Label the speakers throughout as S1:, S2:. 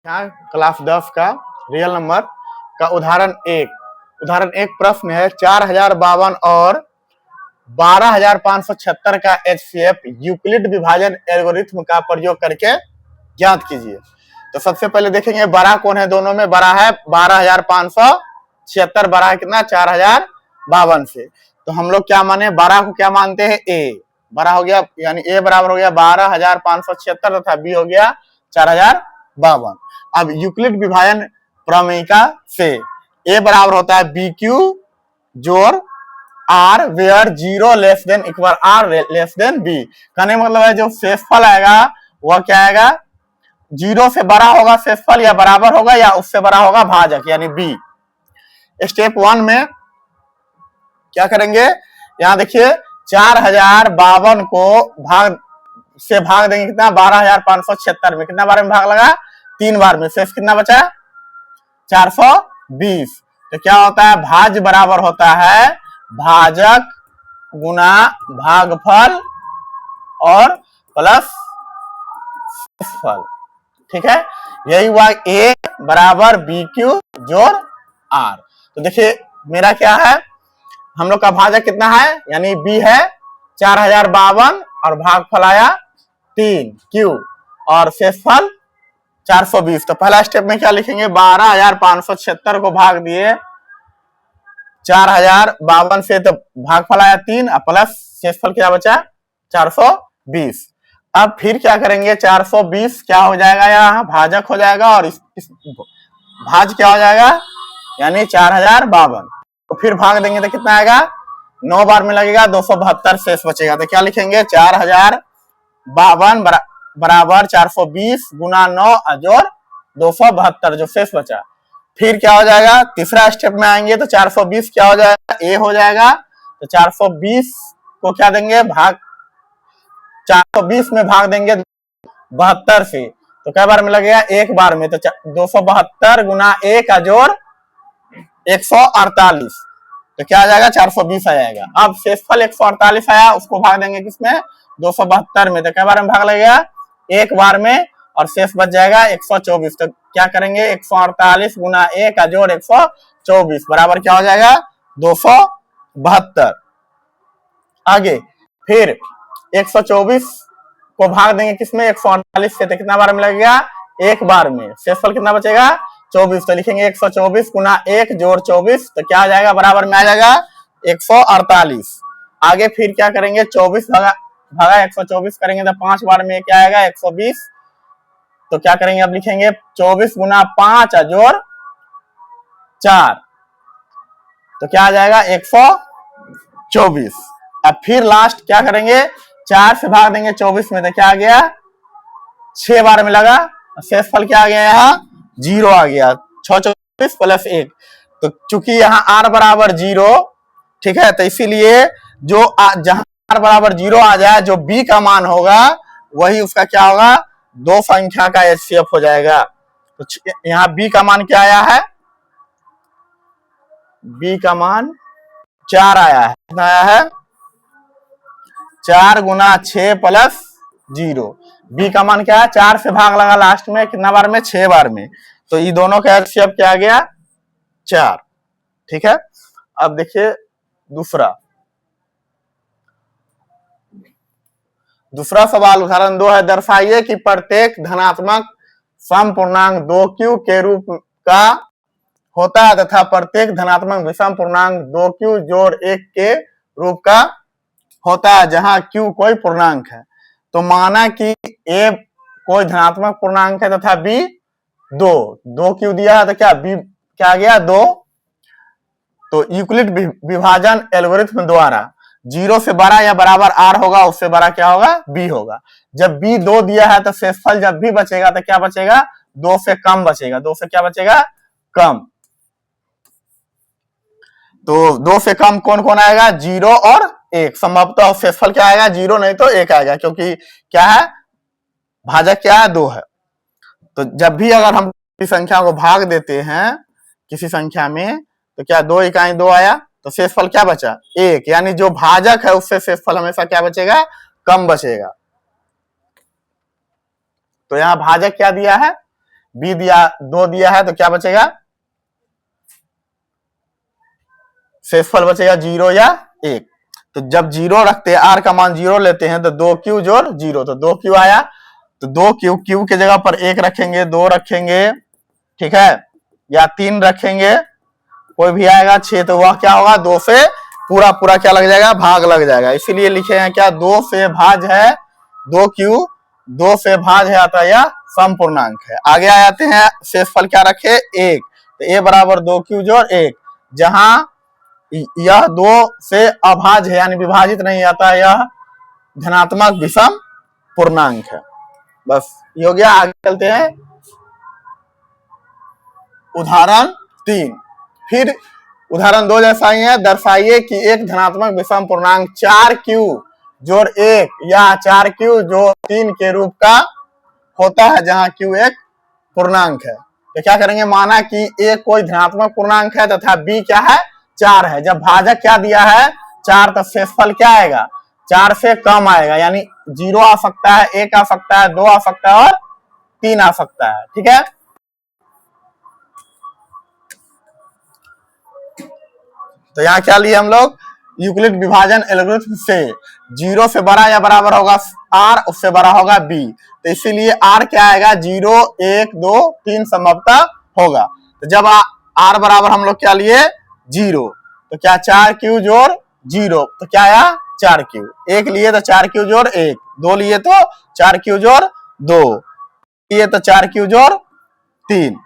S1: यहाँ क्लास 10 का real number का उदाहरण एक प्रश्न है 4052 और 12576 का एचसीएफ यूक्लिड विभाजन एल्गोरिथ्म का प्रयोग करके ज्ञात कीजिए। तो सबसे पहले देखेंगे बड़ा कौन है, दोनों में बड़ा है 12576, बड़ा है कितना 4052 से। तो हम लोग क्या माने, बड़ा को क्या मानते हैं ए, बड़ा हो गया यानी ए बराबर हो गया 12576 तथा बी हो गया 4052। अब यूक्लिड विभाजन प्रमेयिका से ए बराबर होता है बी क्यू जोड़ R where zero less than equal R less than B. कहने मतलब है जो शेषफल आएगा वह क्या आएगा, जीरो से बड़ा होगा शेषफल या बराबर होगा या उससे बड़ा होगा भाजक यानी बी। स्टेप 1 में क्या करेंगे, यहां देखिए 4052 को भाग देंगे कितना 12576 में, कितना बार में भाग लगा 3 बार में, शेष कितना बचा 420। तो क्या होता है, भाज्य बराबर होता है भाजक गुना भागफल और प्लस शेषफल। ठीक है, यही हुआ ए बराबर बी क्यू जोड़ आर। तो देखिए मेरा क्या है, हम लोग का भाजक कितना है यानी बी है 4052 और भागफल आया 3 क्यू और शेषफल 420। तो पहला स्टेप में क्या लिखेंगे, 12576 को भाग दिए 4052 से, तो भागफल आया 3 और प्लस शेषफल क्या बचा 420। अब फिर क्या करेंगे, 420 क्या हो जाएगा, यहाँ भाजक हो जाएगा और इस भाज क्या हो जाएगा यानी 4052। तो फिर भाग देंगे तो कितना आएगा, 9 बार में लगेगा 272 शेष बचेगा। तो क्या लिखेंगे 4052 बराबर 420 गुना 9 जोड़ 272 जो शेष बचा। फिर क्या हो जाएगा, तीसरा स्टेप में आएंगे तो 420 क्या हो जाएगा ए हो जाएगा। तो 420 को क्या देंगे भाग, 420 में भाग देंगे 72 से, तो क्या बार में लगेगा एक बार में। तो 272 गुना 1 जोड़ 148, तो क्या आ जाएगा 420 आ जाएगा। अब शेषफल 148 आया, उसको भाग देंगे किसमें 272 में, तो क्या बार में भाग लगेगा एक बार में और शेष बच जाएगा 124। तो क्या करेंगे 148 गुना 1 जोड़ 124 बराबर क्या हो जाएगा 272। आगे फिर 124 को भाग देंगे किसमें 148 से, तो कितना बार में लगेगा एक बार में, शेषफल कितना बचेगा 24। तो लिखेंगे 124 गुना 1 जोड़ 24, तो क्या आ जाएगा बराबर में आ जाएगा 148। आगे फिर क्या करेंगे 24 भागा 124 करेंगे तो 5 बार में क्या आएगा 120। तो क्या करेंगे अब लिखेंगे 24 गुना 5 जोड़ 4, तो क्या आ जाएगा 124। अब फिर लास्ट क्या करेंगे 4 से भाग देंगे 24 में, तो क्या आ गया 6 बार में लगा, शेषफल क्या आ गया यहाँ 0 आ गया, 624 प्लस 1। तो चूंकि यहाँ r बराबर 0, ठीक है, तो इसीलिए जो जहां r बराबर 0 आ जाए जो b का मान होगा वही उसका क्या होगा, दो संख्या का एचसीएफ हो जाएगा। तो यहाँ b का मान क्या आया है, b का मान 4 आया है, कितना आया है 4 गुना 6 प्लस 0। बी का मान क्या है 4 से भाग लगा लास्ट में कितना बार में 6 बार में, तो ये दोनों का एचसीएफ क्या आ गया 4। ठीक है, अब देखिए दूसरा सवाल उदाहरण 2 है, दर्शाइए कि प्रत्येक धनात्मक सम पूर्णांक 2q के रूप का होता है तथा प्रत्येक धनात्मक विषम पूर्णांक 2q जोड़ 1 के रूप का होता है जहां q कोई पूर्णांक है। तो माना कि a कोई धनात्मक पूर्णांक है तथा b 2q दिया है, तो क्या b क्या आ गया 2। तो यूक्लिड विभाजन एल्गोरिथ्म द्वारा 0 से बड़ा या बराबर r होगा, उससे बड़ा क्या होगा b होगा। जब b 2 दिया है तो शेषफल जब भी बचेगा तो क्या बचेगा 2 से कम बचेगा, 2 से क्या बचेगा कम। तो 2 से कम कौन कौन आएगा 0 और 1, संभवतः शेषफल क्या आएगा 0 नहीं तो 1 आएगा, क्योंकि क्या है भाजक क्या है 2 है। तो जब भी अगर हम किसी संख्या को भाग देते हैं किसी संख्या में, तो क्या 2 इकाई 2 आया, तो शेषफल क्या बचा 1, यानी जो भाजक है उससे शेषफल हमेशा क्या बचेगा कम बचेगा। तो यहाँ भाजक क्या दिया है बी दिया 2 दिया है, तो क्या बचेगा, शेषफल बचेगा 0 या 1। तो जब 0 रखते हैं, आर का मान 0 लेते हैं, तो 2q जोड़ 0, तो 2q आया। तो 2q, q के जगह पर 1 रखेंगे, 2 रखेंगे, ठीक है, या 3 रखेंगे, कोई भी आएगा 6, तो वह क्या होगा, 2 से पूरा पूरा क्या लग जाएगा, भाग लग जाएगा। इसीलिए लिखे हैं क्या, 2 से भाज है 2q, 2 से भाज है, अतः यह समपूर्णांक है। आगे आ जाते हैं, शेषफल क्या रखे, 1, तो a बराबर 2q जोड़ 1, जहां यह 2 से अभाज है यानी विभाजित नहीं आता, यह धनात्मक विषम पूर्णांक है। बस ये हो गया। आगे चलते हैं, उदाहरण 3। फिर उदाहरण 2 जैसा ही है, दर्शाइए कि एक धनात्मक विषम पूर्णांक 4q जोड़ 1 या 4q जोड़ 3 के रूप का होता है, जहां q एक पूर्णांक है। तो क्या करेंगे, माना कि a कोई धनात्मक पूर्णांक है तथा b क्या है, 4 है। जब भाजक क्या दिया है, 4, तो शेषफल क्या आएगा, 4 से कम आएगा, यानी 0 आ सकता है, 1 आ सकता है, 2 आ सकता है और 3 आ सकता है। ठीक है, तो यहाँ क्या लिए हम लोग, यूक्लिड विभाजन एल्गोरिथम से 0 से बड़ा या बराबर होगा r, उससे बड़ा होगा b, तो इसीलिए r क्या आएगा, 0, 1, 2, 3 संभवतः होगा। तो जब r बराबर हम लोग क्या लिए 0, तो क्या 4q जोड़ 0, तो क्या आया 4q, 1 लिए तो 4q जोड़ 1, 2 लिए तो 4q जोड़ 2, लिए तो 4q जोड़ 3।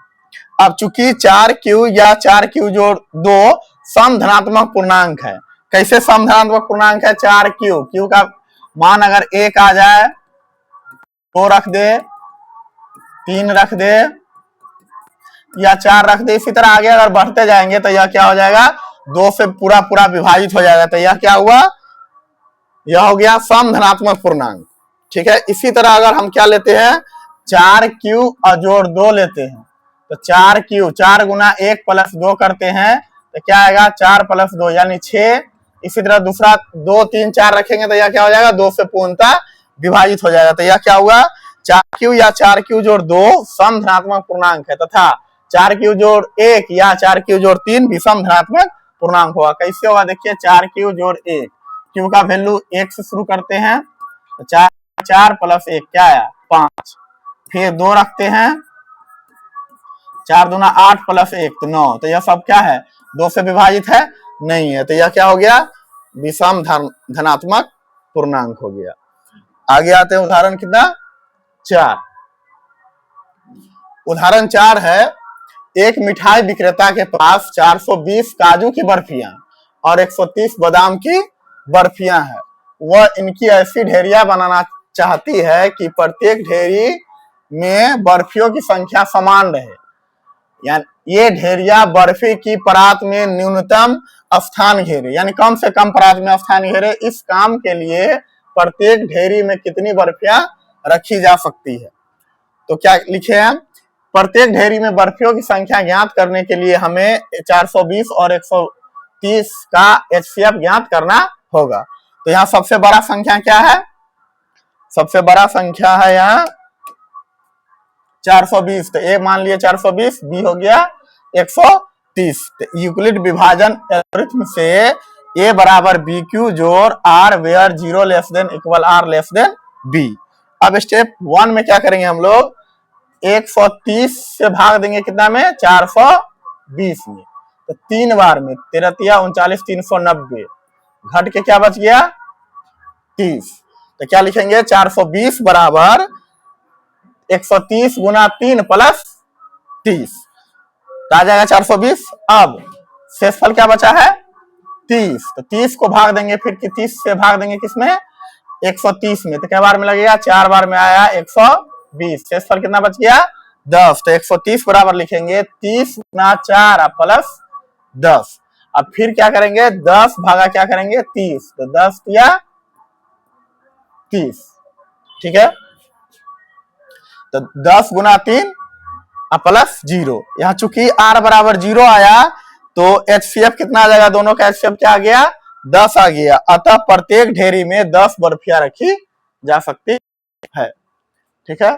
S1: अब चूंकि 4q या 4q जोड़ 2 सम धनात्मक पूर्णांक है। कैसे सम धनात्मक पूर्णांक है, 4q, q का मान अगर 1 आ जाए, 2 रख दे, 3 रख दे या 4 रख दे, इसी तरह आगे अगर बढ़ते जाएंगे तो यह क्या हो जाएगा, 2 से पूरा पूरा विभाजित हो जाएगा। तो यह क्या हुआ, यह हो गया सम धनात्मक पूर्णांक। ठीक है, इसी तरह अगर हम क्या लेते हैं, 4q और जोड़ 2 लेते हैं, तो 4q 4 गुना 1 प्लस 2 करते हैं, तो क्या आएगा 4 प्लस 2 यानी 6। इसी तरह दूसरा 2, 3, 4 रखेंगे तो यह क्या हो जाएगा, 2 से पूर्णतः विभाजित हो जाएगा। तो यह क्या हुआ, 4q या 4q जोड़ 2 सम धनात्मक पूर्णांक है तथा 4q जोड़ 1 या 4q जोड़ 3 विषम धनात्मक पूर्णांक होगा। कैसे होगा, देखिए 4q जोड़ 1, q का वैल्यू 1 से शुरू करते हैं, तो 4 प्लस 1 क्या आया 5, फिर 2 रखते हैं, 4 दूना 8 प्लस 1 तो 9, तो यह सब क्या है, 2 से विभाजित है नहीं है, तो यह क्या हो गया, विषम धनात्मक पूर्णांक हो गया। आगे आते हैं उदाहरण कितना 4। उदाहरण 4 है, एक मिठाई विक्रेता के पास 420 काजू की बर्फियां और 130 बादाम की बर्फियां है। वह इनकी ऐसी ढेरियां बनाना चाहती है कि प्रत्येक ढेरी में बर्फियों की संख्या समान रहे, यानी ये ढेरिया बर्फी की परात में न्यूनतम स्थान घेरे, यानी कम से कम परात में स्थान घेरे। इस काम के लिए प्रत्येक ढेरी में कितनी बर्फियां रखी जा सकती है। तो क्या लिखे हैं, प्रत्येक ढेरी में बर्फियों की संख्या ज्ञात करने के लिए हमें 420 और 130 का HCF ज्ञात करना होगा। तो यहाँ सबसे बड़ा संख्या क्या है, सबसे बड़ा संख्या है यहाँ 420, तो ए मान लिए 420, बी हो गया 130। तो यूक्लिड विभाजन एल्गोरिथम से ए बराबर बी क्यू जोड़ R where 0 less than equal R less than B. अब स्टेप 1 में क्या करेंगे हम लोग, 130 से भाग देंगे कितना में, 420 में, तो 3 बार में 13 39 390, घट के क्या बच गया 30। तो क्या लिखेंगे, 420 बराबर 130 गुना 3 प्लस 30, तो आ जाएगा 420। अब शेषफल क्या बचा है 30, तो 30 को भाग देंगे, फिर 30 से भाग देंगे किसमें 130 में, तो क्या बार में लगेगा, 4 बार में आया 120, शेषफल कितना बच गया 10। तो 130 बराबर लिखेंगे 30 गुना 4 प्लस 10। अब फिर क्या करेंगे, 10 भागा क्या करेंगे 30, तो 10 या 30, ठीक है। तो 10 गुना 3 प्लस 0, यहाँ चूंकि r बराबर 0 आया तो HCF कितना आ जाएगा, दोनों का HCF क्या आ गया 10 आ गया, अतः प्रत्येक ढेरी में 10 बर्फियां रखी जा सकती है। ठीक है,